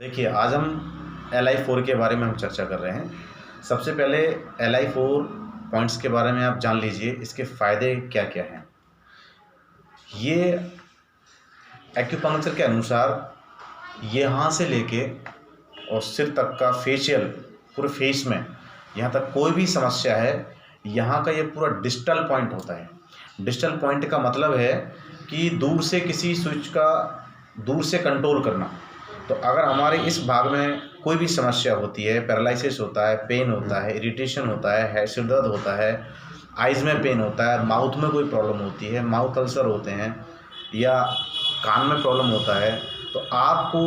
देखिए, आज हम LI4 के बारे में हम चर्चा कर रहे हैं। सबसे पहले LI4 पॉइंट्स के बारे में आप जान लीजिए, इसके फ़ायदे क्या-क्या हैं। ये एक्यूपंक्चर के अनुसार यहाँ से लेके और सिर तक का फेशियल पूरे फेस में यहाँ तक कोई भी समस्या है, यहाँ का ये पूरा डिजिटल पॉइंट होता है। डिजिटल पॉइंट का मतलब है कि दूर से किसी स्विच का दूर से कंट्रोल करना। तो अगर हमारे इस भाग में कोई भी समस्या होती है, पैरालिसिस होता है, पेन होता है, इरिटेशन होता है, सिर दर्द होता है, आइज़ में पेन होता है, माउथ में कोई प्रॉब्लम होती है, माउथ अल्सर होते हैं या कान में प्रॉब्लम होता है, तो आपको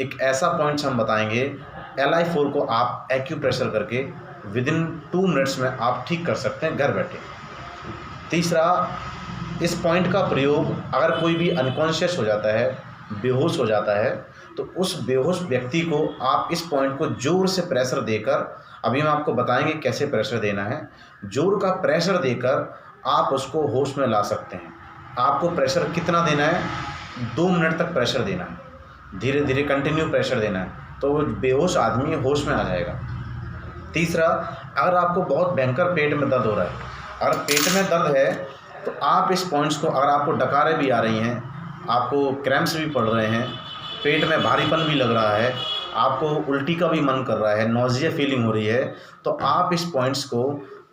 एक ऐसा पॉइंट्स हम बताएंगे, LI4 को आप एक्यूप्रेशर करके विदिन 2 मिनट्स में आप ठीक कर सकते हैं घर बैठे। तीसरा, इस पॉइंट का प्रयोग अगर कोई भी अनकॉन्शियस हो जाता है, बेहोश हो जाता है, तो उस बेहोश व्यक्ति को आप इस पॉइंट को ज़ोर से प्रेशर देकर, अभी हम आपको बताएंगे कैसे प्रेशर देना है, ज़ोर का प्रेशर देकर आप उसको होश में ला सकते हैं। आपको प्रेशर कितना देना है? 2 मिनट तक प्रेशर देना है, धीरे धीरे कंटिन्यू प्रेशर देना है, तो वो बेहोश आदमी होश में आ जाएगा। तीसरा, अगर आपको बहुत भयंकर पेट में दर्द हो रहा है, अगर पेट में दर्द है तो आप इस पॉइंट्स को, अगर आपको डकारें भी आ रही हैं, आपको क्रैम्प्स भी पड़ रहे हैं, पेट में भारीपन भी लग रहा है, आपको उल्टी का भी मन कर रहा है, नॉजिया फीलिंग हो रही है, तो आप इस पॉइंट्स को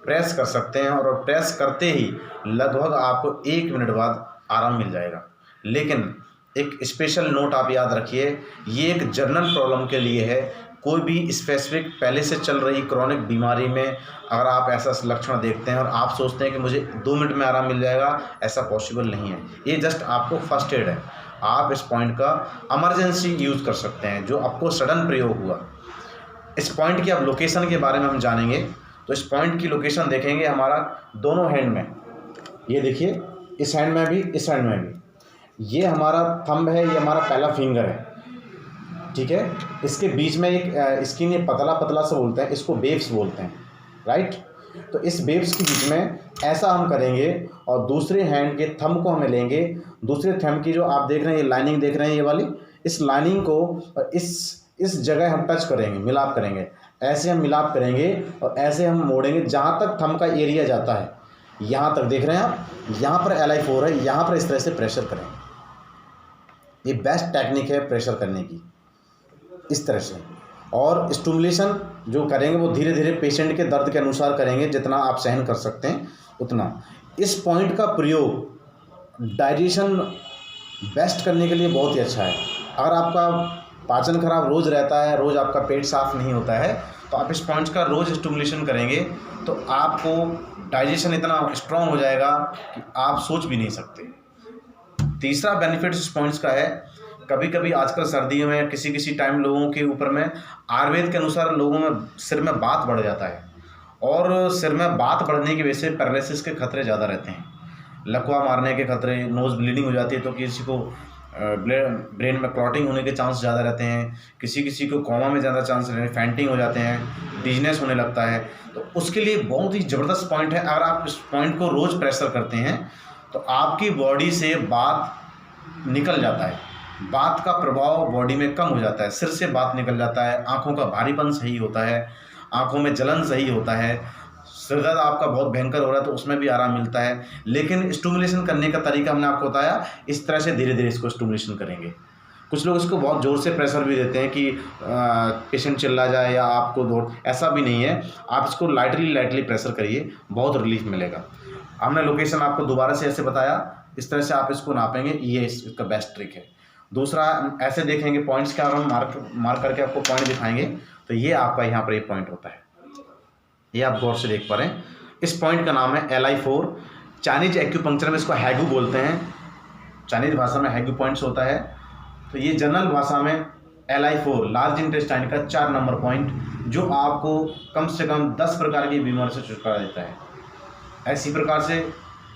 प्रेस कर सकते हैं और प्रेस करते ही लगभग आपको 1 मिनट बाद आराम मिल जाएगा। लेकिन एक स्पेशल नोट आप याद रखिए, ये एक जनरल प्रॉब्लम के लिए है। कोई भी स्पेसिफिक पहले से चल रही क्रॉनिक बीमारी में अगर आप ऐसा लक्षण देखते हैं और आप सोचते हैं कि मुझे 2 मिनट में आराम मिल जाएगा, ऐसा पॉसिबल नहीं है। ये जस्ट आपको फर्स्ट एड है। आप इस पॉइंट का इमरजेंसी यूज़ कर सकते हैं, जो आपको सडन प्रयोग हुआ। इस पॉइंट की अब लोकेशन के बारे में हम जानेंगे। तो इस पॉइंट की लोकेशन देखेंगे हमारा दोनों हैंड में, ये देखिए, इस हैंड में भी, इस हैंड में भी। ये हमारा थंब है, ये हमारा पहला फिंगर है, ठीक है। इसके बीच में एक स्किन, ये पतला पतला सा बोलते हैं, इसको बेब्स बोलते हैं, राइट। तो इस बेब्स के बीच में ऐसा हम करेंगे और दूसरे हैंड के थंब को हमें लेंगे। दूसरे थंब की जो आप देख रहे हैं, ये लाइनिंग देख रहे हैं, ये वाली, इस लाइनिंग को इस जगह हम टच करेंगे, मिलाप करेंगे। ऐसे हम मिलाप करेंगे और ऐसे हम मोड़ेंगे जहाँ तक थंब का एरिया जाता है, यहाँ तक देख रहे हैं आप, यहाँ पर LI4 है, यहाँ पर इस तरह से प्रेशर करेंगे। ये बेस्ट टेक्निक है प्रेशर करने की, इस तरह से। और स्टिमुलेशन जो करेंगे वो धीरे धीरे पेशेंट के दर्द के अनुसार करेंगे, जितना आप सहन कर सकते हैं उतना। इस पॉइंट का प्रयोग डाइजेशन बेस्ट करने के लिए बहुत ही अच्छा है। अगर आपका पाचन खराब रोज़ रहता है, रोज़ आपका पेट साफ नहीं होता है, तो आप इस पॉइंट्स का रोज़ स्टिमुलेशन करेंगे तो आपको डाइजेशन इतना स्ट्रॉन्ग हो जाएगा कि आप सोच भी नहीं सकते। तीसरा बेनिफिट इस पॉइंट्स का है, कभी कभी आजकल सर्दियों में किसी टाइम लोगों के ऊपर में आयुर्वेद के अनुसार लोगों में सिर में बात बढ़ जाता है, और सिर में बात बढ़ने की वजह से पैरालिसिस के खतरे ज़्यादा रहते हैं, लकवा मारने के खतरे, नोज़ ब्लीडिंग हो जाती है, तो किसी को ब्रेन में क्लॉटिंग होने के चांस ज़्यादा रहते हैं, किसी को कोमा में ज़्यादा चांस रहते हैं, फैंटिंग हो जाते हैं, डिजीनेस होने लगता है। तो उसके लिए बहुत ही ज़बरदस्त पॉइंट है। अगर आप इस पॉइंट को रोज़ प्रेशर करते हैं तो आपकी बॉडी से बात निकल जाता है, बात का प्रभाव बॉडी में कम हो जाता है, सिर से बात निकल जाता है, आँखों का भारीपन सही होता है, आँखों में जलन सही होता है, सिर दर्द आपका बहुत भयंकर हो रहा है तो उसमें भी आराम मिलता है। लेकिन स्टिमुलेशन करने का तरीका हमने आपको बताया, इस तरह से धीरे धीरे इसको स्टिमुलेशन करेंगे। कुछ लोग इसको बहुत ज़ोर से प्रेशर भी देते हैं कि पेशेंट चिल्ला जाए या आपको दौड़, ऐसा भी नहीं है। आप इसको लाइटली प्रेशर करिए, बहुत रिलीफ मिलेगा। हमने लोकेशन आपको दोबारा से ऐसे बताया, इस तरह से आप इसको नापेंगे, ये इसका बेस्ट ट्रिक है। दूसरा, ऐसे देखेंगे पॉइंट्स का, हम मार्क करके आपको पॉइंट दिखाएंगे, तो ये आपका यहाँ पर एक पॉइंट होता है, ये आप गौर से देख पा रहे हैं। इस पॉइंट का नाम है LI4। चाइनीज एक्यूपंक्चर में इसको हैगू बोलते हैं, चाइनीज भाषा में हैगू पॉइंट्स होता है। तो ये जनरल भाषा में LI4 लार्ज इंटेस्टाइन का 4 नंबर पॉइंट, जो आपको कम से कम 10 प्रकार की बीमारी से छुटकारा देता है। ऐसी प्रकार से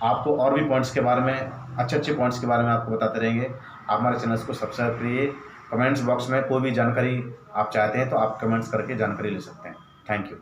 आपको और भी पॉइंट्स के बारे में, अच्छे पॉइंट्स के बारे में आपको बताते रहेंगे। आप हमारे चैनल को सब्सक्राइब करिए। कमेंट्स बॉक्स में कोई भी जानकारी आप चाहते हैं तो आप कमेंट्स करके जानकारी ले सकते हैं। Thank you.